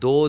2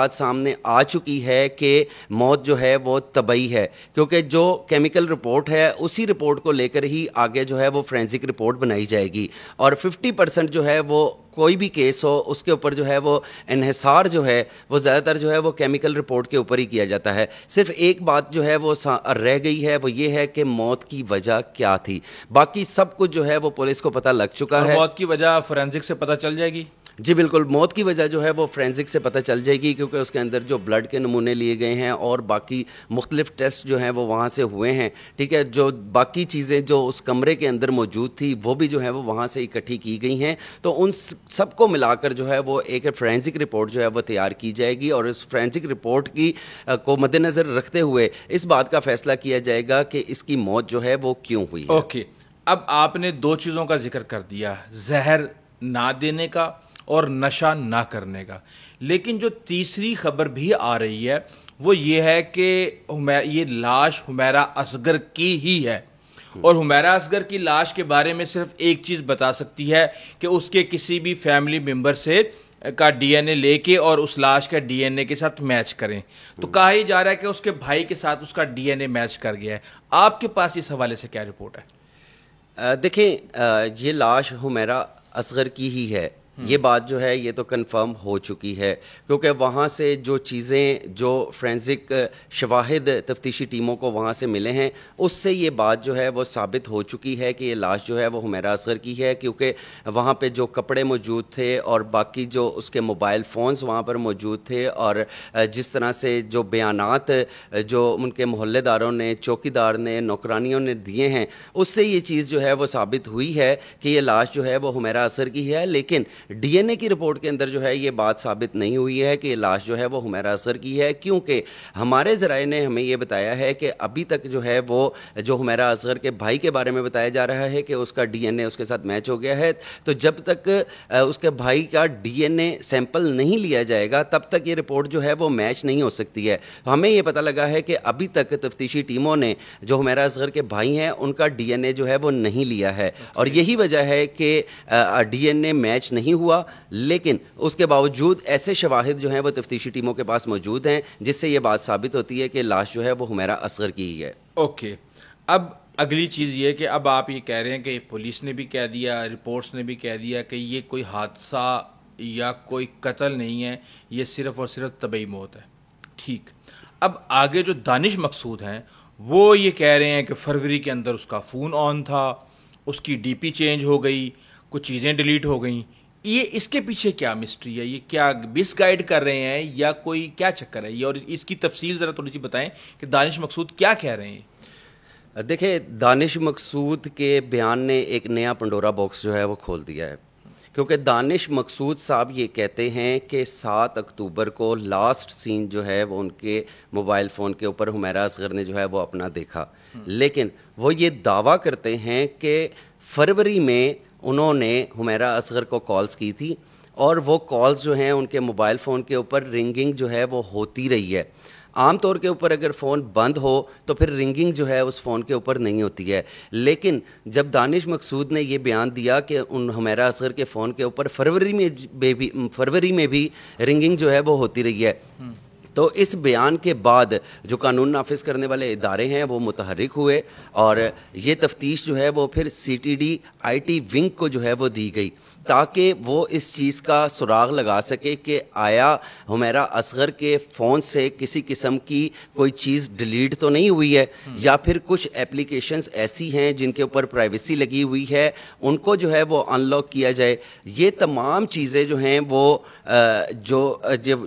بات سامنے آ چکی ہے کہ موت جو ہے وہ طبعی ہے, کیونکہ جو کیمیکل رپورٹ ہے اسی رپورٹ کو لے کر ہی آگے جو ہے وہ فورینسک رپورٹ بنائی جائے گی, اور 50% جو ہے وہ کوئی بھی کیس ہو اس کے اوپر جو ہے وہ انحصار جو ہے وہ زیادہ تر جو ہے وہ کیمیکل رپورٹ کے اوپر ہی کیا جاتا ہے. صرف ایک بات جو ہے وہ رہ گئی ہے, وہ یہ ہے کہ موت کی وجہ کیا تھی. باقی سب کچھ جو ہے وہ پولیس کو پتہ لگ چکا ہے. موت کی وجہ فورینسک سے پتہ چل جائے گی؟ جی بالکل, موت کی وجہ جو ہے وہ فورینسک سے پتہ چل جائے گی, کیونکہ اس کے اندر جو بلڈ کے نمونے لیے گئے ہیں اور باقی مختلف ٹیسٹ جو ہیں وہ وہاں سے ہوئے ہیں. ٹھیک ہے, جو باقی چیزیں جو اس کمرے کے اندر موجود تھی وہ بھی جو ہے وہ وہاں سے اکٹھی کی گئی ہیں. تو ان سب کو ملا کر جو ہے وہ ایک فورینسک رپورٹ جو ہے وہ تیار کی جائے گی, اور اس فورینسک رپورٹ کی کو مد نظر رکھتے ہوئے اس بات کا فیصلہ کیا جائے گا کہ اس کی موت جو ہے وہ کیوں ہوئی ہے. اوکے, اب آپ نے 2 چیزوں کا ذکر کر دیا, زہر نہ دینے کا اور نشہ نہ کرنے کا, لیکن جو تیسری خبر بھی آ رہی ہے وہ یہ ہے کہ یہ لاش حمیرہ اصغر کی ہی ہے, اور حمیرہ اصغر کی لاش کے بارے میں صرف ایک چیز بتا سکتی ہے کہ اس کے کسی بھی فیملی ممبر سے کا ڈی این اے لے کے اور اس لاش کا ڈی این اے کے ساتھ میچ کریں. تو کہا ہی جا رہا ہے کہ اس کے بھائی کے ساتھ اس کا ڈی این اے میچ کر گیا ہے. آپ کے پاس اس حوالے سے کیا رپورٹ ہے؟ دیکھیں, یہ لاش حمیرہ اصغر کی ہی ہے, یہ بات جو ہے یہ تو کنفرم ہو چکی ہے, کیونکہ وہاں سے جو چیزیں جو فورینسک شواہد تفتیشی ٹیموں کو وہاں سے ملے ہیں اس سے یہ بات جو ہے وہ ثابت ہو چکی ہے کہ یہ لاش جو ہے وہ حمیرہ اصغر کی ہے, کیونکہ وہاں پہ جو کپڑے موجود تھے اور باقی جو اس کے موبائل فونز وہاں پر موجود تھے, اور جس طرح سے جو بیانات جو ان کے محلے داروں نے, چوکی دار نے, نوکرانیوں نے دیے ہیں, اس سے یہ چیز جو ہے وہ ثابت ہوئی ہے کہ یہ لاش جو ہے وہ حمیرہ اصغر کی ہے. لیکن ڈی این اے کی رپورٹ کے اندر جو ہے یہ بات ثابت نہیں ہوئی ہے کہ یہ لاش جو ہے وہ حمیرہ اصغر کی ہے, کیونکہ ہمارے ذرائع نے ہمیں یہ بتایا ہے کہ ابھی تک جو ہے وہ جو حمیرہ اصغر کے بھائی کے بارے میں بتایا جا رہا ہے کہ اس کا ڈی این اے اس کے ساتھ میچ ہو گیا ہے, تو جب تک اس کے بھائی کا ڈی این اے سیمپل نہیں لیا جائے گا تب تک یہ رپورٹ جو ہے وہ میچ نہیں ہو سکتی ہے. ہمیں یہ پتہ لگا ہے کہ ابھی تک تفتیشی ٹیموں نے جو حمیرہ اصغر کے بھائی ہیں ان کا ڈی این اے جو ہے وہ نہیں لیا ہے, اور یہی وجہ ہے کہ ڈی این اے میچ نہیں ہوا. لیکن اس کے باوجود ایسے شواہد جو ہیں وہ تفتیشی ٹیموں کے پاس موجود ہیں جس سے یہ بات ثابت ہوتی ہے کہ لاش جو ہے وہ حمیرہ اصغر کی ہی ہے. اوکے, اب اگلی چیز یہ کہ اب آپ یہ کہہ رہے ہیں کہ پولیس نے بھی کہہ دیا, رپورٹس نے بھی کہہ دیا کہ یہ کوئی حادثہ یا کوئی قتل نہیں ہے, یہ صرف اور صرف طبعی موت ہے. ٹھیک, اب آگے جو دانش مقصود ہیں وہ یہ کہہ رہے ہیں کہ فروری کے اندر اس کا فون آن تھا, اس کی ڈی پی چینج ہو گئی, کچھ چیزیں ڈیلیٹ ہو گئیں. یہ اس کے پیچھے کیا مسٹری ہے؟ یہ کیا مس گائیڈ کر رہے ہیں یا کوئی کیا چکر ہے یہ, اور اس کی تفصیل ذرا تھوڑی سی بتائیں کہ دانش مقصود کیا کہہ رہے ہیں. دیکھیں, دانش مقصود کے بیان نے ایک نیا پنڈورا باکس جو ہے وہ کھول دیا ہے, کیونکہ دانش مقصود صاحب یہ کہتے ہیں کہ 7 اکتوبر کو لاسٹ سین جو ہے وہ ان کے موبائل فون کے اوپر حمیرہ اصغر نے جو ہے وہ اپنا دیکھا, لیکن وہ یہ دعویٰ کرتے ہیں کہ فروری میں انہوں نے حمیرہ اصغر کو کالز کی تھی, اور وہ کالز جو ہیں ان کے موبائل فون کے اوپر رنگنگ جو ہے وہ ہوتی رہی ہے. عام طور کے اوپر اگر فون بند ہو تو پھر رنگنگ جو ہے اس فون کے اوپر نہیں ہوتی ہے, لیکن جب دانش مقصود نے یہ بیان دیا کہ ان حمیرہ اصغر کے فون کے اوپر فروری میں بھی رنگنگ جو ہے وہ ہوتی رہی ہے, تو اس بیان کے بعد جو قانون نافذ کرنے والے ادارے ہیں وہ متحرک ہوئے, اور یہ تفتیش جو ہے وہ پھر C T D I T wing کو جو ہے وہ دی گئی, تاکہ وہ اس چیز کا سراغ لگا سکے کہ آیا حمیرہ اصغر کے فون سے کسی قسم کی کوئی چیز ڈیلیٹ تو نہیں ہوئی ہے, یا پھر کچھ اپلیکیشنز ایسی ہیں جن کے اوپر پرائیویسی لگی ہوئی ہے ان کو جو ہے وہ ان لاک کیا جائے. یہ تمام چیزیں جو ہیں وہ جو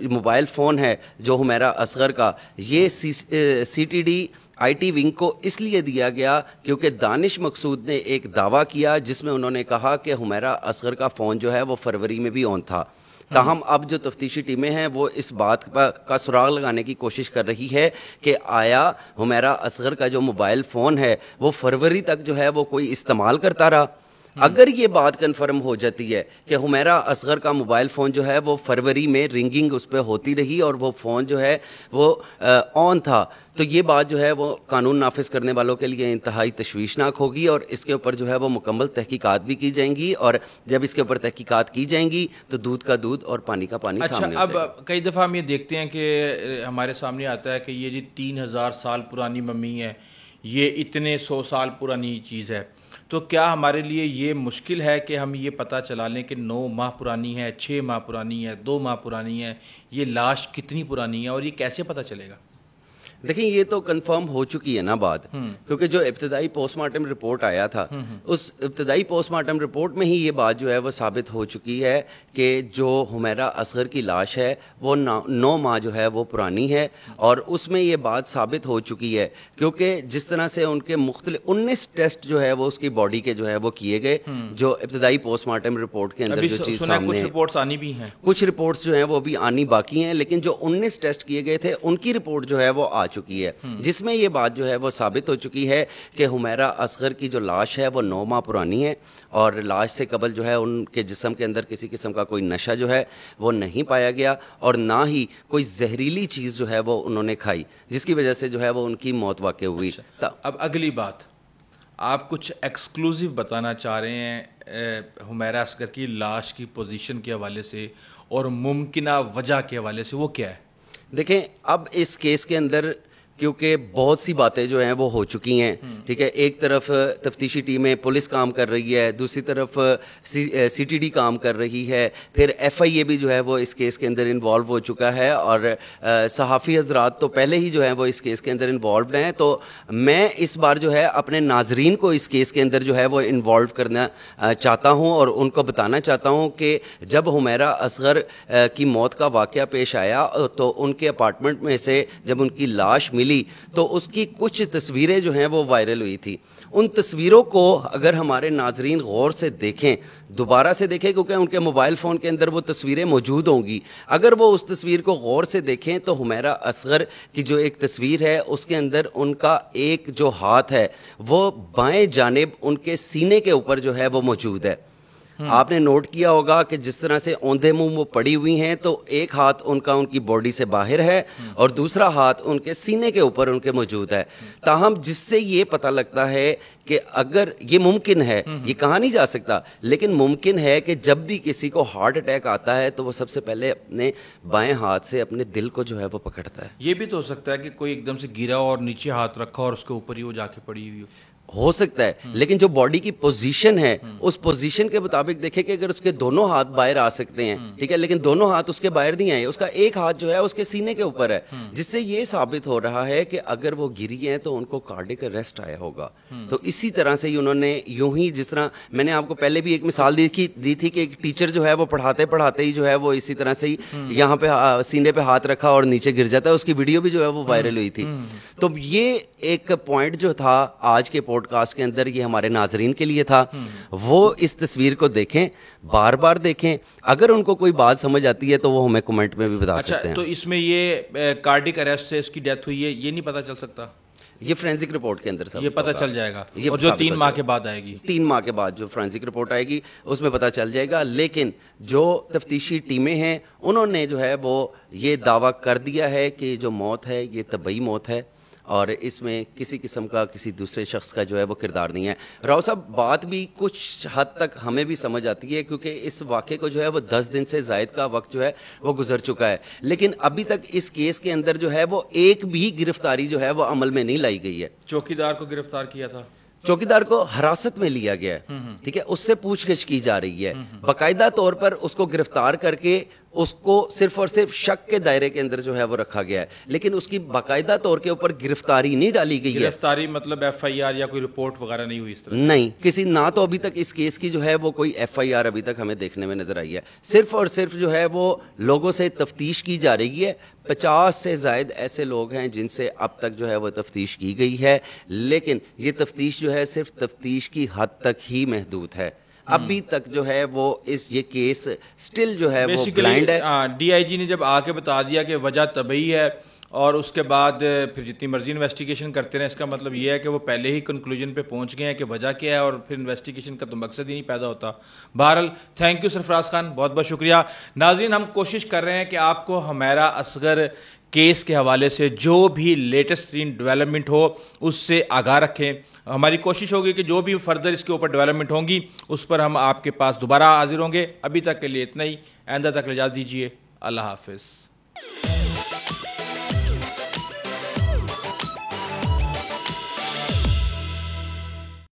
موبائل فون ہے جو حمیرہ اصغر کا, یہ C T D I T wing کو اس لیے دیا گیا کیونکہ دانش مقصود نے ایک دعویٰ کیا جس میں انہوں نے کہا کہ حمیرہ اصغر کا فون جو ہے وہ فروری میں بھی آن تھا. تاہم اب جو تفتیشی ٹیمیں ہیں وہ اس بات کا سراغ لگانے کی کوشش کر رہی ہے کہ آیا حمیرہ اصغر کا جو موبائل فون ہے وہ فروری تک جو ہے وہ کوئی استعمال کرتا رہا, اگر یہ بات کنفرم ہو جاتی ہے کہ حمیرہ اصغر کا موبائل فون جو ہے وہ فروری میں رنگنگ اس پہ ہوتی رہی اور وہ فون جو ہے وہ آن تھا, تو یہ بات جو ہے وہ قانون نافذ کرنے والوں کے لیے انتہائی تشویشناک ہوگی, اور اس کے اوپر جو ہے وہ مکمل تحقیقات بھی کی جائیں گی, اور جب اس کے اوپر تحقیقات کی جائیں گی تو دودھ کا دودھ اور پانی کا پانی سامنے ہو جائے گا. اب کئی دفعہ ہم یہ دیکھتے ہیں کہ ہمارے سامنے آتا ہے کہ یہ جی 3000 سال پرانی ممی ہے, یہ اتنے 100 سال پرانی چیز ہے, تو کیا ہمارے لیے یہ مشکل ہے کہ ہم یہ پتہ چلا لیں کہ 9 ماہ پرانی ہے, 6 ماہ پرانی ہے, 2 ماہ پرانی ہے, یہ لاش کتنی پرانی ہے, اور یہ کیسے پتہ چلے گا؟ دیکھیں یہ تو کنفرم ہو چکی ہے نا بات, کیونکہ جو ابتدائی پوسٹ مارٹم رپورٹ آیا تھا اس ابتدائی پوسٹ مارٹم رپورٹ میں ہی یہ بات جو ہے وہ ثابت ہو چکی ہے کہ جو حمیرہ اصغر کی لاش ہے وہ 9 ماہ جو ہے وہ پرانی ہے, اور اس میں یہ بات ثابت ہو چکی ہے کیونکہ جس طرح سے ان کے مختلف 19 ٹیسٹ جو ہے وہ اس کی باڈی کے جو ہے وہ کیے گئے, جو ابتدائی پوسٹ مارٹم رپورٹ کے اندر جو چیز سامنے ہے, کچھ رپورٹس آنی بھی ہیں, کچھ رپورٹس جو ہیں وہ بھی آنی باقی ہیں, لیکن جو 19 ٹیسٹ کیے گئے تھے ان کی رپورٹ جو ہے وہ آ چکی ہے, جس میں یہ بات جو ہے وہ ثابت ہو چکی ہے کہ حمیرہ اصغر کی جو لاش ہے وہ 9 ماہ پرانی ہے, اور لاش سے قبل جو ہے ان کے جسم کے اندر کسی قسم کا کوئی نشہ جو ہے وہ نہیں پایا گیا, اور نہ ہی کوئی زہریلی چیز جو ہے وہ انہوں نے کھائی جس کی وجہ سے جو ہے وہ ان کی موت واقع ہوئی. اب اگلی بات, آپ کچھ ایکسکلوزیو بتانا چاہ رہے ہیں حمیرہ اصغر کی لاش کی پوزیشن کے حوالے سے اور ممکنہ وجہ کے حوالے سے, وہ کیا ہے؟ دیکھیں اب اس کیس کے اندر کیونکہ بہت سی باتیں جو ہیں وہ ہو چکی ہیں, ٹھیک ہے, ایک طرف تفتیشی ٹیمیں پولیس کام کر رہی ہے, دوسری طرف سی ٹی ڈی کام کر رہی ہے, پھر ایف آئی اے بھی جو ہے وہ اس کیس کے اندر انوالو ہو چکا ہے, اور صحافی حضرات تو پہلے ہی جو ہیں وہ اس کیس کے اندر انوالوڈ ہیں. تو میں اس بار جو ہے اپنے ناظرین کو اس کیس کے اندر جو ہے وہ انوالو کرنا چاہتا ہوں اور ان کو بتانا چاہتا ہوں کہ جب حمیرہ اصغر کی موت کا واقعہ پیش آیا تو ان کے اپارٹمنٹ میں سے جب ان کی لاش ملی تو اس کی کچھ تصویریں جو ہیں وہ وائرل ہوئی تھی. ان تصویروں کو اگر ہمارے ناظرین غور سے دیکھیں, دوبارہ سے دیکھیں, کیونکہ ان کے موبائل فون کے اندر وہ تصویریں موجود ہوں گی, اگر وہ اس تصویر کو غور سے دیکھیں تو حمیرہ اصغر کی جو ایک تصویر ہے اس کے اندر ان کا ایک جو ہاتھ ہے وہ بائیں جانب ان کے سینے کے اوپر جو ہے وہ موجود ہے. آپ نے نوٹ کیا ہوگا کہ جس طرح سے اوندھے منہ وہ پڑی ہوئی ہیں تو ایک ہاتھ ان کا ان کی باڈی سے باہر ہے اور دوسرا ہاتھ ان کے سینے کے اوپر ان کے موجود ہے. تاہم جس سے یہ پتہ لگتا ہے کہ اگر یہ ممکن ہے, یہ کہا نہیں جا سکتا, لیکن ممکن ہے کہ جب بھی کسی کو ہارٹ اٹیک آتا ہے تو وہ سب سے پہلے اپنے بائیں ہاتھ سے اپنے دل کو جو ہے وہ پکڑتا ہے. یہ بھی تو ہو سکتا ہے کہ کوئی ایک دم سے گرا اور نیچے ہاتھ رکھا اور اس کے اوپر ہی وہ جا کے پڑی ہوئی ہو سکتا ہے, لیکن جو باڈی کی پوزیشن ہے اس پوزیشن کے مطابق دیکھیں کہ اگر اس کے دونوں ہاتھ باہر آ سکتے ہیں, ٹھیک ہے, لیکن دونوں ہاتھ اس کے باہر نہیں آئے, اس کا ایک ہاتھ جو ہے اس کے سینے کے اوپر ہے, جس سے یہ ثابت ہو رہا ہے کہ اگر وہ گری ہیں تو ان کو کارڈک اریسٹ آیا ہوگا. تو اسی طرح سے انہوں نے یوں ہی, جس طرح میں نے آپ کو پہلے بھی ایک مثال دی تھی کہ ایک ٹیچر جو ہے وہ پڑھاتے ہی جو ہے وہ اسی طرح سے ہی یہاں پہ سینے پہ ہاتھ رکھا اور نیچے گر جاتا ہے, اس کی ویڈیو بھی جو ہے وہ وائرل ہوئی تھی. تو یہ ایک پوائنٹ جو تھا آج کے پوڈ کاسٹ کے اندر, یہ ہمارے ناظرین کے لیے تھا, وہ اس تصویر کو دیکھیں, بار بار دیکھیں, اگر ان کو کوئی بات سمجھ آتی ہے تو وہ ہمیں کمنٹ میں بھی بتا سکتے ہیں. تو اس میں یہ کارڈک اریسٹ سے اس کی ڈیتھ ہوئی ہے یہ نہیں پتا چل سکتا؟ یہ فرینسک رپورٹ کے اندر یہ پتہ چل جائے گا, اور جو 3 ماہ کے بعد آئے گی, 3 ماہ کے بعد جو فرینسک رپورٹ آئے گی اس میں پتہ چل جائے گا. لیکن جو تفتیشی ٹیمیں ہیں انہوں نے جو ہے وہ یہ دعویٰ کر دیا ہے کہ جو موت ہے یہ طبعی موت ہے, اور اس میں کسی قسم کا کسی دوسرے شخص کا جو ہے وہ کردار نہیں ہے. راؤ صاحب بات بھی کچھ حد تک ہمیں بھی سمجھ آتی ہے, کیونکہ اس واقعے کو جو ہے وہ 10 دن سے زائد کا وقت جو ہے وہ گزر چکا ہے, لیکن ابھی تک اس کیس کے اندر جو ہے وہ ایک بھی گرفتاری جو ہے وہ عمل میں نہیں لائی گئی ہے. چوکیدار کو گرفتار کیا تھا, چوکیدار کو حراست میں لیا گیا ہے, ٹھیک ہے, اس سے پوچھ گچھ کی جا رہی ہے, باقاعدہ طور پر اس کو گرفتار کر کے اس کو صرف اور صرف شک کے دائرے کے اندر جو ہے وہ رکھا گیا ہے, لیکن اس کی باقاعدہ طور کے اوپر گرفتاری نہیں ڈالی گئی ہے. گرفتاری مطلب ایف آئی آر یا کوئی رپورٹ وغیرہ نہیں ہوئی اس طرح؟ نہیں, کسی نہ تو ابھی تک اس کیس کی جو ہے وہ کوئی ایف آئی آر ابھی تک ہمیں دیکھنے میں نظر آئی ہے. صرف اور صرف جو ہے وہ لوگوں سے تفتیش کی جا رہی ہے. 50 سے زائد ایسے لوگ ہیں جن سے اب تک جو ہے وہ تفتیش کی گئی ہے, لیکن یہ تفتیش جو ہے صرف تفتیش کی حد تک ہی محدود ہے. ابھی تک جو ہے وہ یہ کیس سٹل جو ہے وہ بلائنڈ ہے. ڈی آئی جی نے جب آ کے بتا دیا کہ وجہ طبعی ہے اور اس کے بعد پھر جتنی مرضی انویسٹیگیشن کرتے رہیں. اس کا مطلب یہ ہے کہ وہ پہلے ہی کنکلوژن پہ پہنچ گئے ہیں کہ وجہ کیا ہے, اور پھر انویسٹیگیشن کا تو مقصد ہی نہیں پیدا ہوتا. بہرحال تھینک یو سرفراز خان, بہت بہت شکریہ. ناظرین, ہم کوشش کر رہے ہیں کہ آپ کو حمیرہ اصغر کیس کے حوالے سے جو بھی لیٹسٹ ترین ڈیولپمنٹ ہو اس سے آگاہ رکھیں. ہماری کوشش ہوگی کہ جو بھی فردر اس کے اوپر ڈیولپمنٹ ہوں گی اس پر ہم آپ کے پاس دوبارہ حاضر ہوں گے. ابھی تک کے لیے اتنا ہی, آئندہ تک اجازت دیجیے. اللہ حافظ.